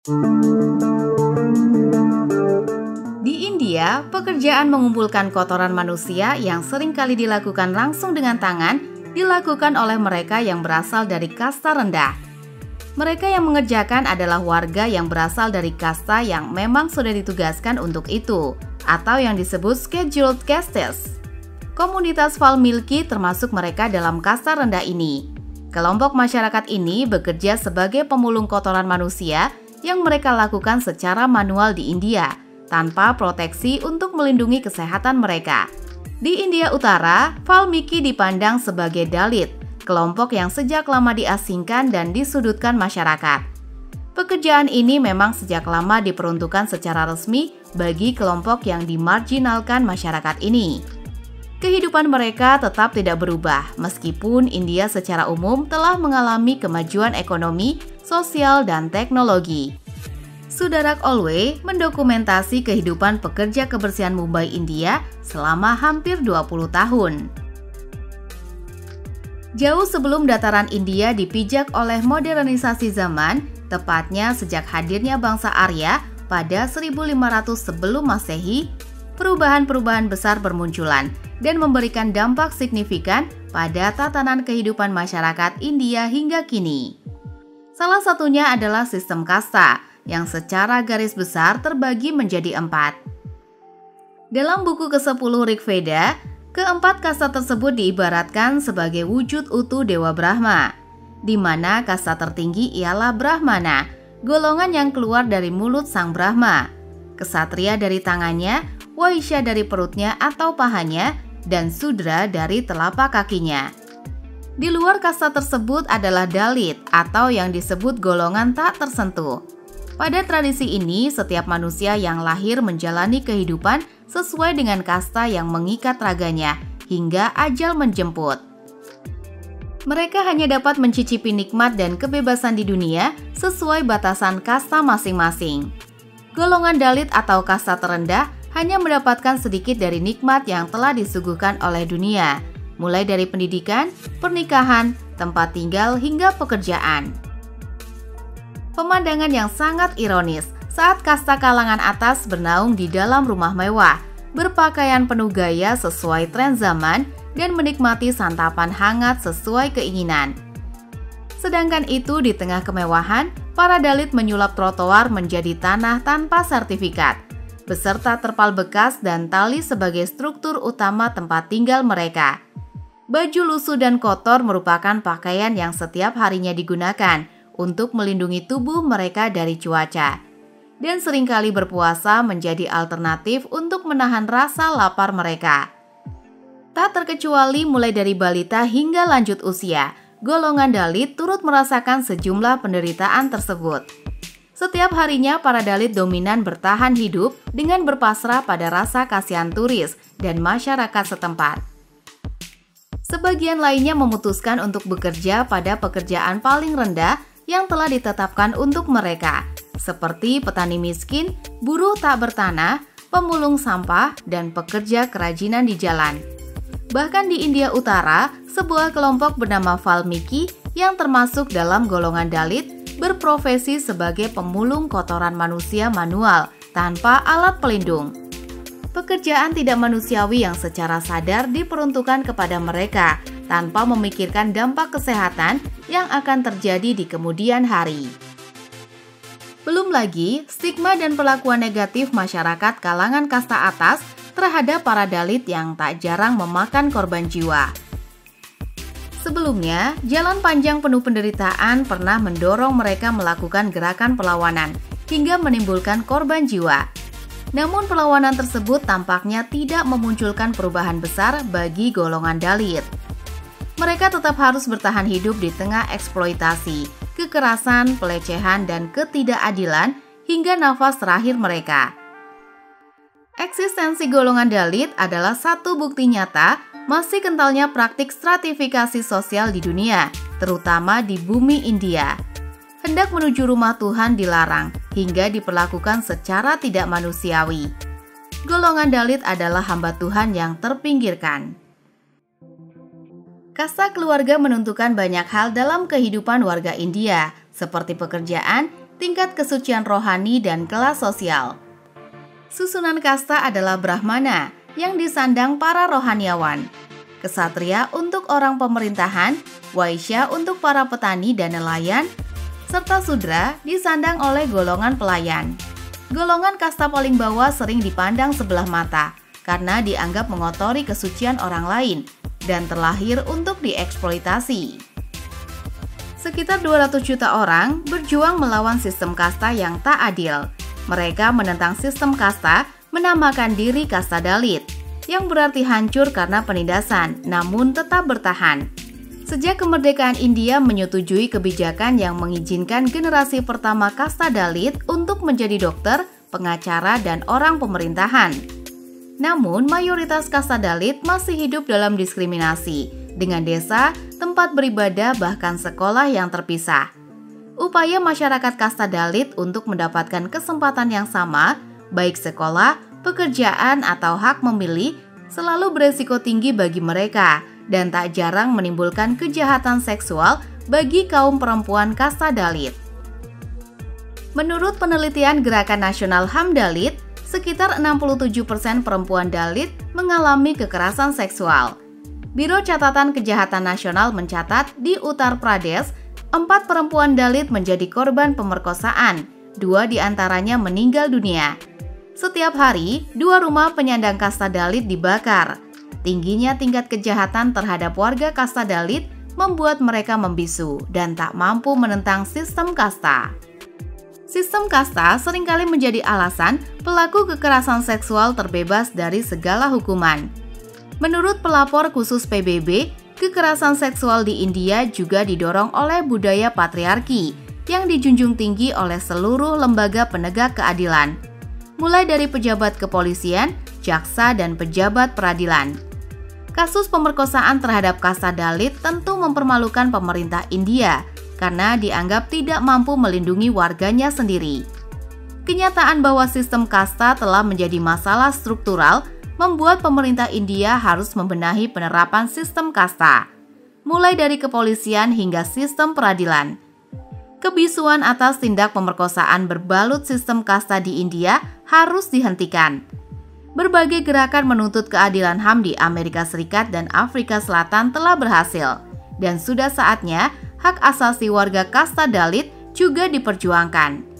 Di India, pekerjaan mengumpulkan kotoran manusia yang sering kali dilakukan langsung dengan tangan dilakukan oleh mereka yang berasal dari kasta rendah. Mereka yang mengerjakan adalah warga yang berasal dari kasta yang memang sudah ditugaskan untuk itu, atau yang disebut scheduled castes. Komunitas Valmiki termasuk mereka dalam kasta rendah ini. Kelompok masyarakat ini bekerja sebagai pemulung kotoran manusia yang mereka lakukan secara manual di India, tanpa proteksi untuk melindungi kesehatan mereka. Di India Utara, Valmiki dipandang sebagai Dalit, kelompok yang sejak lama diasingkan dan disudutkan masyarakat. Pekerjaan ini memang sejak lama diperuntukkan secara resmi bagi kelompok yang dimarginalkan masyarakat ini. Kehidupan mereka tetap tidak berubah, meskipun India secara umum telah mengalami kemajuan ekonomi, sosial, dan teknologi. Sudarak Olwe mendokumentasi kehidupan pekerja kebersihan Mumbai, India selama hampir 20 tahun. Jauh sebelum dataran India dipijak oleh modernisasi zaman, tepatnya sejak hadirnya bangsa Arya pada 1500 sebelum Masehi, perubahan-perubahan besar bermunculan dan memberikan dampak signifikan pada tatanan kehidupan masyarakat India hingga kini. Salah satunya adalah sistem kasta, yang secara garis besar terbagi menjadi 4. Dalam buku ke-10 Rig Veda, keempat kasta tersebut diibaratkan sebagai wujud utuh Dewa Brahma, di mana kasta tertinggi ialah Brahmana, golongan yang keluar dari mulut Sang Brahma, Ksatria dari tangannya, Waisya dari perutnya atau pahanya, dan Sudra dari telapak kakinya. Di luar kasta tersebut adalah Dalit atau yang disebut golongan tak tersentuh. Pada tradisi ini, setiap manusia yang lahir menjalani kehidupan sesuai dengan kasta yang mengikat raganya hingga ajal menjemput. Mereka hanya dapat mencicipi nikmat dan kebebasan di dunia sesuai batasan kasta masing-masing. Golongan Dalit atau kasta terendah hanya mendapatkan sedikit dari nikmat yang telah disuguhkan oleh dunia, mulai dari pendidikan, pernikahan, tempat tinggal, hingga pekerjaan. Pemandangan yang sangat ironis saat kasta kalangan atas bernaung di dalam rumah mewah, berpakaian penuh gaya sesuai tren zaman, dan menikmati santapan hangat sesuai keinginan. Sedangkan itu di tengah kemewahan, para Dalit menyulap trotoar menjadi tanah tanpa sertifikat, beserta terpal bekas dan tali sebagai struktur utama tempat tinggal mereka. Baju lusuh dan kotor merupakan pakaian yang setiap harinya digunakan untuk melindungi tubuh mereka dari cuaca, dan seringkali berpuasa menjadi alternatif untuk menahan rasa lapar mereka. Tak terkecuali mulai dari balita hingga lanjut usia, golongan Dalit turut merasakan sejumlah penderitaan tersebut. Setiap harinya para Dalit dominan bertahan hidup dengan berpasrah pada rasa kasihan turis dan masyarakat setempat. Sebagian lainnya memutuskan untuk bekerja pada pekerjaan paling rendah yang telah ditetapkan untuk mereka, seperti petani miskin, buruh tak bertanah, pemulung sampah, dan pekerja kerajinan di jalan. Bahkan di India Utara, sebuah kelompok bernama Valmiki yang termasuk dalam golongan Dalit berprofesi sebagai pemulung kotoran manusia manual tanpa alat pelindung. Pekerjaan tidak manusiawi yang secara sadar diperuntukkan kepada mereka tanpa memikirkan dampak kesehatan yang akan terjadi di kemudian hari. Belum lagi stigma dan perlakuan negatif masyarakat kalangan kasta atas terhadap para Dalit yang tak jarang memakan korban jiwa. Sebelumnya, jalan panjang penuh penderitaan pernah mendorong mereka melakukan gerakan perlawanan hingga menimbulkan korban jiwa. Namun perlawanan tersebut tampaknya tidak memunculkan perubahan besar bagi golongan Dalit. Mereka tetap harus bertahan hidup di tengah eksploitasi, kekerasan, pelecehan, dan ketidakadilan hingga nafas terakhir mereka. Eksistensi golongan Dalit adalah satu bukti nyata masih kentalnya praktik stratifikasi sosial di dunia, terutama di bumi India. Hendak menuju rumah Tuhan dilarang hingga diperlakukan secara tidak manusiawi. Golongan Dalit adalah hamba Tuhan yang terpinggirkan. Kasta keluarga menentukan banyak hal dalam kehidupan warga India, seperti pekerjaan, tingkat kesucian rohani, dan kelas sosial. Susunan kasta adalah Brahmana yang disandang para rohaniawan, Ksatria untuk orang pemerintahan, Waisya untuk para petani dan nelayan, serta Sudra disandang oleh golongan pelayan. Golongan kasta paling bawah sering dipandang sebelah mata karena dianggap mengotori kesucian orang lain dan terlahir untuk dieksploitasi. Sekitar 200 juta orang berjuang melawan sistem kasta yang tak adil. Mereka menentang sistem kasta, menamakan diri kasta Dalit, yang berarti hancur karena penindasan, namun tetap bertahan. Sejak kemerdekaan India menyetujui kebijakan yang mengizinkan generasi pertama kasta Dalit untuk menjadi dokter, pengacara, dan orang pemerintahan. Namun, mayoritas kasta Dalit masih hidup dalam diskriminasi, dengan desa, tempat beribadah, bahkan sekolah yang terpisah. Upaya masyarakat kasta Dalit untuk mendapatkan kesempatan yang sama, baik sekolah, pekerjaan, atau hak memilih, selalu beresiko tinggi bagi mereka dan tak jarang menimbulkan kejahatan seksual bagi kaum perempuan kasta Dalit. Menurut penelitian Gerakan Nasional HAM Dalit, sekitar 67% perempuan Dalit mengalami kekerasan seksual. Biro Catatan Kejahatan Nasional mencatat di Uttar Pradesh, 4 perempuan Dalit menjadi korban pemerkosaan, 2 diantaranya meninggal dunia. Setiap hari, 2 rumah penyandang kasta Dalit dibakar. Tingginya tingkat kejahatan terhadap warga kasta Dalit membuat mereka membisu dan tak mampu menentang sistem kasta. Sistem kasta seringkali menjadi alasan pelaku kekerasan seksual terbebas dari segala hukuman. Menurut pelapor khusus PBB, kekerasan seksual di India juga didorong oleh budaya patriarki yang dijunjung tinggi oleh seluruh lembaga penegak keadilan, mulai dari pejabat kepolisian, jaksa, dan pejabat peradilan. Kasus pemerkosaan terhadap kasta Dalit tentu mempermalukan pemerintah India karena dianggap tidak mampu melindungi warganya sendiri. Kenyataan bahwa sistem kasta telah menjadi masalah struktural membuat pemerintah India harus membenahi penerapan sistem kasta, mulai dari kepolisian hingga sistem peradilan. Kebisuan atas tindak pemerkosaan berbalut sistem kasta di India harus dihentikan. Berbagai gerakan menuntut keadilan HAM di Amerika Serikat dan Afrika Selatan telah berhasil, dan sudah saatnya hak asasi warga kasta Dalit juga diperjuangkan.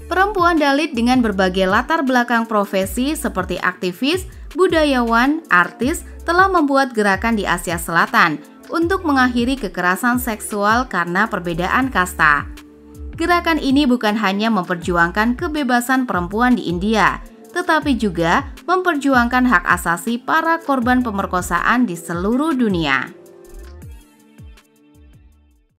Perempuan Dalit dengan berbagai latar belakang profesi seperti aktivis, budayawan, artis telah membuat gerakan di Asia Selatan untuk mengakhiri kekerasan seksual karena perbedaan kasta. Gerakan ini bukan hanya memperjuangkan kebebasan perempuan di India, tetapi juga memperjuangkan hak asasi para korban pemerkosaan di seluruh dunia.